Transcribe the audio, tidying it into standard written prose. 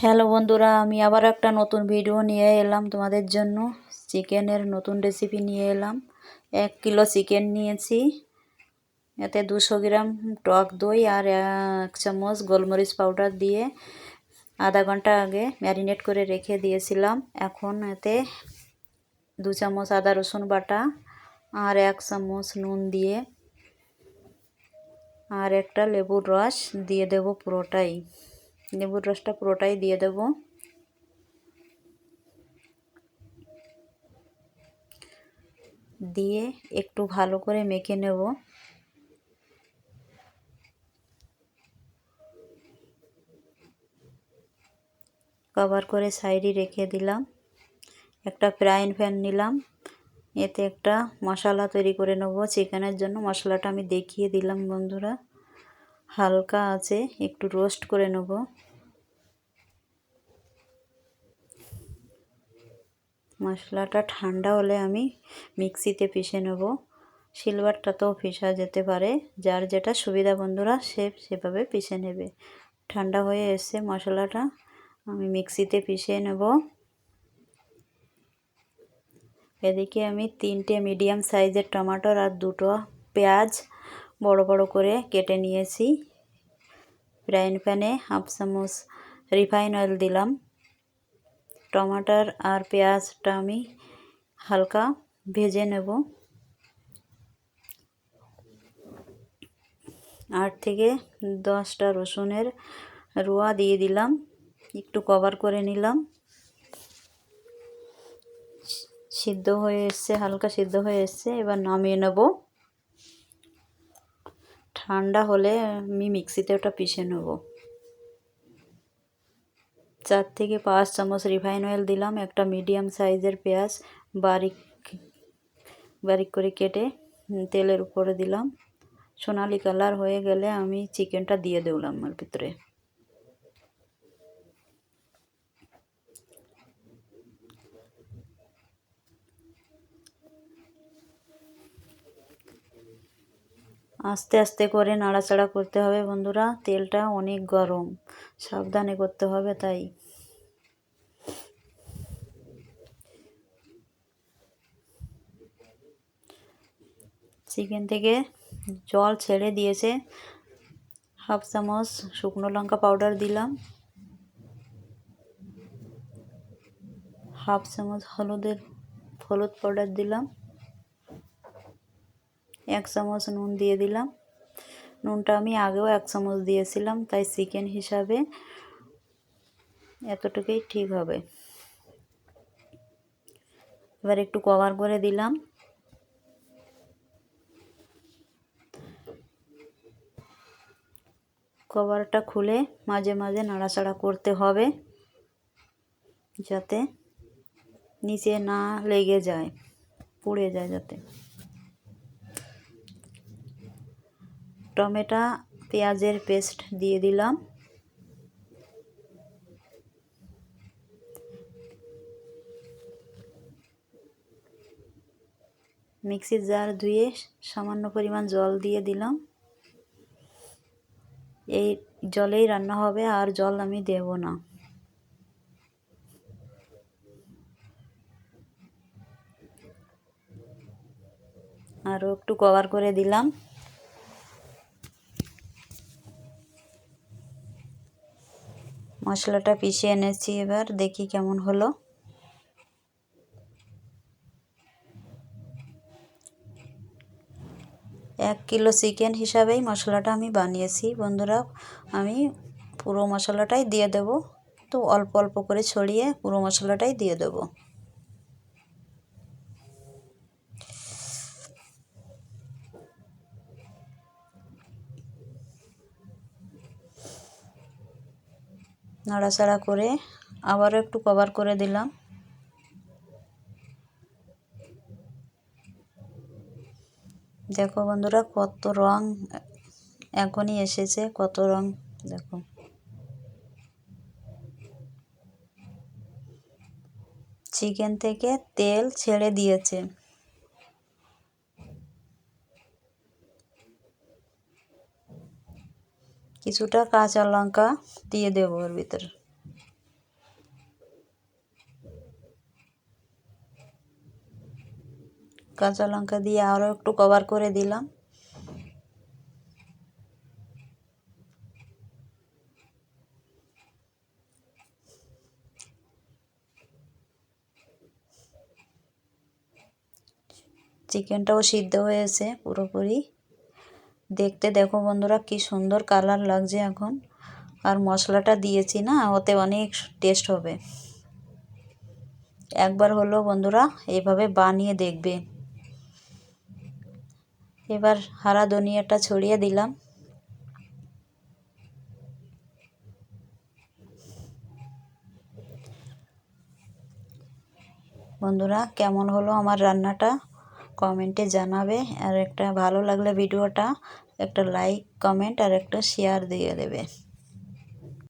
Hello বন্ধুরা, আমি আবার একটা নতুন ভিডিও নিয়ে এলাম তোমাদের জন্য। চিকেনের নতুন রেসিপি নিয়ে এলাম। 1 কিলো চিকেন নিয়েছি, এতে 200 গ্রাম টক দই আর 1 চামচ গোলমরিচ পাউডার দিয়ে আধা ঘন্টা আগে ম্যারিনেট করে রেখে দিয়েছিলাম। এখন এতে 2 চামচ আদা রসুন বাটা আর 1 চামচ নুন দিয়ে আর একটা লেবুর রস দিয়ে দেব। লেবুর রসটা পুরোটাই দিয়ে দেব। দিয়ে একটু ভালো করে মেখে নেব। কভার করে সাইডে রেখে দিলাম। একটা ফ্রাইং প্যান নিলাম, এতে একটা মশলা তৈরি করে নেব। চিকেনের জন্য মশলাটা আমি দেখিয়ে দিলাম বন্ধুরা। হালকা আছে একটু রোস্ট করে নেব। মশলাটা ঠান্ডা হলে আমি মিক্সিতে পিষে নেব। সিলভারটাতেও পিষা যেতে পারে, যার যেটা সুবিধা বন্ধুরা সেভাবে পিষে নেবে। ঠান্ডা হয়ে এসে মশলাটা আমি মিক্সিতে পিষে নেব। এদিকে আমি 3টে মিডিয়াম সাইজের টমেটোর আর 2টো পেঁয়াজ বড় বড় করে কেটে নিয়েছি। ফ্রাইং প্যানে 1/2 চামচ রিফাইন অয়েল দিলাম। টমেটোর আর পেঁয়াজটা আমি হালকা ভেজে নেব। 8 থেকে 10টা রসুনের রোয়া দিয়ে দিলাম, একটু কভার করে নিলাম। সিদ্ধ হয়ে এসছে, হালকা সিদ্ধ হয়ে এসছে, এবার নামিয়ে নেব। ঠান্ডা হলে আমি মিক্সিতে ওটা পিষে নেব। 4 থেকে 5 চামচ রিফাইন অয়েল দিলাম। একটা মিডিয়াম সাইজের পেঁয়াজ বারিক বারিক করে কেটে তেলের উপরে দিলাম। সোনালি কালার হয়ে গেলে আমি চিকেনটা দিয়ে দিলাম এর ভিতরে। আস্তে আস্তে করে নাড়াচাড়া করতে হবে বন্ধুরা, তেলটা অনেক গরম, সাবধানে করতে হবে। তাই চিকেন থেকে জল ছেড়ে দিয়েছে। 1/2 চামচ শুকনো লঙ্কা পাউডার দিলাম। 1/2 চামচ হলুদ পাউডার দিলাম। 1 চামচ নুন দিয়ে দিলাম। নুনটা আমি আগেও 1 চামচ দিয়েছিলাম, তাই চিকেন হিসাবে এতটুকুই ঠিক হবে। এবার একটু কভার করে দিলাম। কভারটা খুলে মাঝে মাঝে নাড়াচাড়া করতে হবে, যাতে নিচে না লেগে যায়, পুড়ে যায় যাতে। টমেটো পেঁয়াজের পেস্ট দিয়ে দিলাম। মিক্সির জার ধুয়ে সামান্য পরিমাণ জল দিয়ে দিলাম। এই জলেই রান্না হবে, আর জল আমি দেব না। আরও একটু কভার করে দিলাম। মশলাটা পিষে এনেছি, এবার দেখি কেমন হলো। এক কিলো চিকেন হিসাবেই মশলাটা আমি বানিয়েছি বন্ধুরা। আমি পুরো মশলাটাই দিয়ে দেব, তো অল্প অল্প করে ছড়িয়ে পুরো মশলাটাই দিয়ে দেব। নাড়াচাড়া করে আবারও একটু কভার করে দিলাম। দেখো বন্ধুরা, কত রং এখনই এসেছে, কত রং দেখো। চিকেন থেকে তেল ছেড়ে দিয়েছে। কিছুটা কাঁচা লঙ্কা দিয়ে দেবো এর ভিতরে। কাঁচা লঙ্কা দিয়ে আরও একটু কভার করে দিলাম। চিকেনটাও সিদ্ধ হয়েছে পুরোপুরি। দেখতে দেখো বন্ধুরা কি সুন্দর কালার লাগছে এখন। আর মশলাটা দিয়েছি না, ওতে অনেক টেস্ট হবে। একবার হলো বন্ধুরা এইভাবে বানিয়ে দেখবে। এবার হারা ধনিয়াটা ছড়িয়ে দিলাম। বন্ধুরা কেমন হলো আমার রান্নাটা কমেন্টে জানাবে। আর একটা ভালো লাগলে ভিডিওটা একটা লাইক কমেন্ট আর একটা শেয়ার দিয়ে দেবে।